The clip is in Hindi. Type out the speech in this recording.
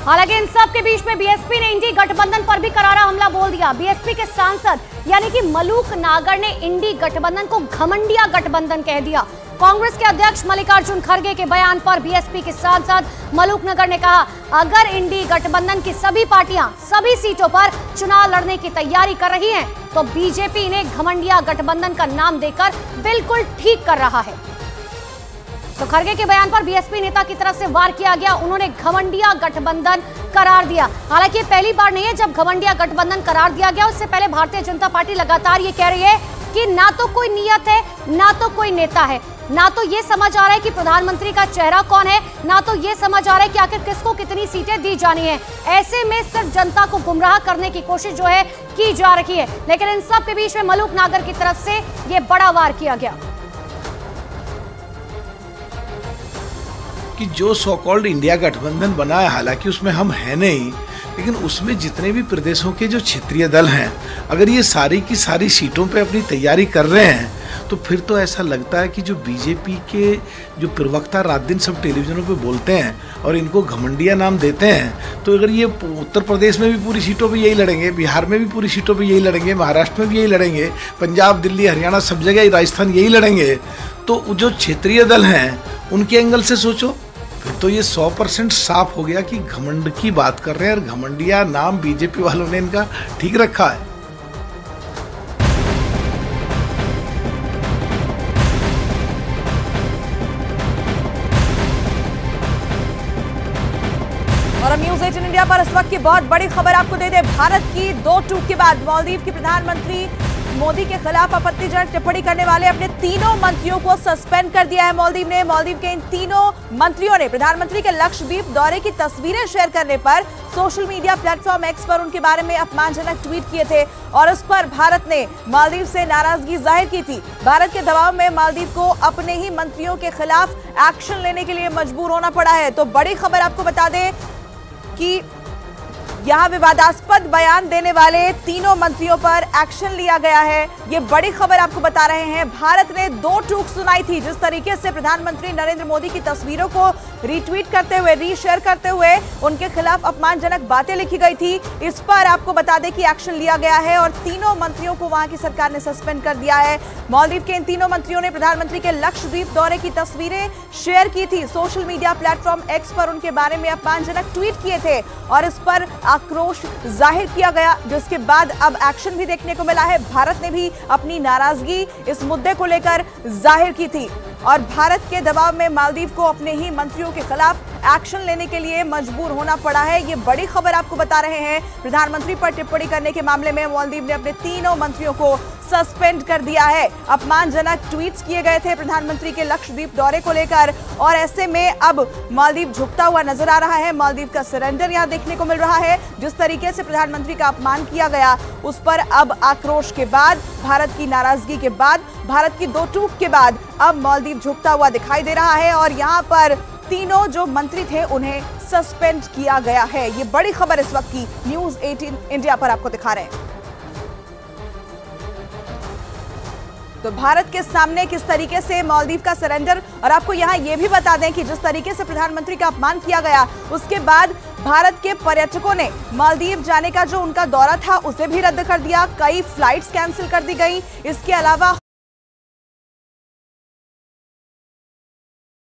हालांकि इन सब के बीच में बीएसपी ने इंडी गठबंधन पर भी करारा हमला बोल दिया। बीएसपी के सांसद यानी कि मलूक नागर ने इंडी गठबंधन को घमंडिया गठबंधन कह दिया। कांग्रेस के अध्यक्ष मल्लिकार्जुन खड़गे के बयान पर बीएसपी के सांसद मलूक नागर ने कहा, अगर इंडी गठबंधन की सभी पार्टियां सभी सीटों पर चुनाव लड़ने की तैयारी कर रही हैं, तो बीजेपी इन्हें घमंडिया गठबंधन का नाम देकर बिल्कुल ठीक कर रहा है। तो खड़गे के बयान पर बीएसपी नेता की तरफ से वार किया गया। उन्होंने घमंडिया गठबंधन करार दिया। हालांकि ये पहली बार नहीं है जब घमंडिया गठबंधन करार दिया गया। उससे पहले भारतीय जनता पार्टी लगातार ये कह रही है कि ना तो कोई नियत है, ना तो कोई नेता है, ना तो ये समझ आ रहा है कि प्रधानमंत्री का चेहरा कौन है, ना तो ये समझ आ रहा है कि आखिर किसको कितनी सीटें दी जानी है। ऐसे में सिर्फ जनता को गुमराह करने की कोशिश जो है की जा रही है। लेकिन इन सब के बीच में मलूक नागर की तरफ से ये बड़ा वार किया गया कि जो सो कॉल्ड इंडिया गठबंधन बना है, हालांकि उसमें हम हैं नहीं, लेकिन उसमें जितने भी प्रदेशों के जो क्षेत्रीय दल हैं, अगर ये सारी की सारी सीटों पे अपनी तैयारी कर रहे हैं, तो फिर तो ऐसा लगता है कि जो बीजेपी के जो प्रवक्ता रात दिन सब टेलीविजनों पे बोलते हैं और इनको घमंडिया नाम देते हैं, तो अगर ये उत्तर प्रदेश में भी पूरी सीटों पे यही लड़ेंगे, बिहार में भी पूरी सीटों पे यही लड़ेंगे, महाराष्ट्र में भी यही लड़ेंगे, पंजाब, दिल्ली, हरियाणा सब जगह, राजस्थान यही लड़ेंगे, तो जो क्षेत्रीय दल हैं उनके एंगल से सोचो, फिर तो ये 100% साफ हो गया कि घमंड की बात कर रहे हैं और घमंडिया नाम बीजेपी वालों ने इनका ठीक रखा है। और अब न्यूज़ 18 इंडिया पर इस वक्त की बहुत बड़ी खबर आपको दे दे। भारत की 2 टूक के बाद मालदीव के प्रधानमंत्री मोदी के खिलाफ आपत्तिजनक टिप्पणी करने वाले अपने तीनों मंत्रियों को सस्पेंड कर दिया है मालदीव ने। मालदीव के इन तीनों मंत्रियों ने प्रधानमंत्री के लक्षद्वीप दौरे की तस्वीरें शेयर करने पर सोशल मीडिया प्लेटफॉर्म एक्स पर उनके बारे में अपमानजनक ट्वीट किए थे और उस पर भारत ने मालदीव से नाराजगी जाहिर की थी। भारत के दबाव में मालदीव को अपने ही मंत्रियों के खिलाफ एक्शन लेने के लिए मजबूर होना पड़ा है। तो बड़ी खबर आपको बता दें कि यहां विवादास्पद बयान देने वाले तीनों मंत्रियों पर एक्शन लिया गया है। ये बड़ी खबर आपको बता रहे हैं। भारत ने 2 टूक सुनाई थी। जिस तरीके से प्रधानमंत्री नरेंद्र मोदी की तस्वीरों को रीट्वीट करते हुए, रीशेयर करते हुए उनके खिलाफ अपमानजनक बातें लिखी गई थी, इस पर आपको बता दें कि एक्शन लिया गया है और तीनों मंत्रियों को वहां की सरकार ने सस्पेंड कर दिया है। मालदीव के इन तीनों मंत्रियों ने प्रधानमंत्री के लक्षद्वीप दौरे की तस्वीरें शेयर की थी। सोशल मीडिया प्लेटफॉर्म एक्स पर उनके बारे में अपमानजनक ट्वीट किए थे और इस पर आक्रोश जाहिर किया गया, जिसके बाद अब एक्शन भी देखने को मिला है। भारत ने भी अपनी नाराजगी इस मुद्दे को लेकर जाहिर की थी और भारत के दबाव में मालदीव को अपने ही मंत्रियों के खिलाफ एक्शन लेने के लिए मजबूर होना पड़ा है। ये बड़ी खबर आपको बता रहे हैं। प्रधानमंत्री पर टिप्पणी करने के मामले में मालदीव ने अपने तीनों मंत्रियों को सस्पेंड कर दिया है। अपमानजनक ट्वीट्स किए गए थे प्रधानमंत्री के लक्षद्वीप दौरे को लेकर और ऐसे में अब मालदीव झुकता हुआ नजर आ रहा है। मालदीव का सरेंडर यहां देखने को मिल रहा है। जिस तरीके से प्रधानमंत्री का अपमान किया गया, उस पर अब आक्रोश के बाद, भारत की नाराजगी के बाद, भारत की 2 टूक के बाद अब मालदीव झुकता हुआ दिखाई दे रहा है और यहां पर तीनों जो मंत्री थे उन्हें सस्पेंड किया गया है। ये बड़ी खबर इस वक्त की न्यूज़ 18 इंडिया पर आपको दिखा रहे हैं। तो भारत के सामने किस तरीके से मालदीव का सरेंडर, और आपको यहां यह भी बता दें कि जिस तरीके से प्रधानमंत्री का अपमान किया गया, उसके बाद भारत के पर्यटकों ने मालदीव जाने का जो उनका दौरा था उसे भी रद्द कर दिया। कई फ्लाइट्स कैंसिल कर दी गई। इसके अलावा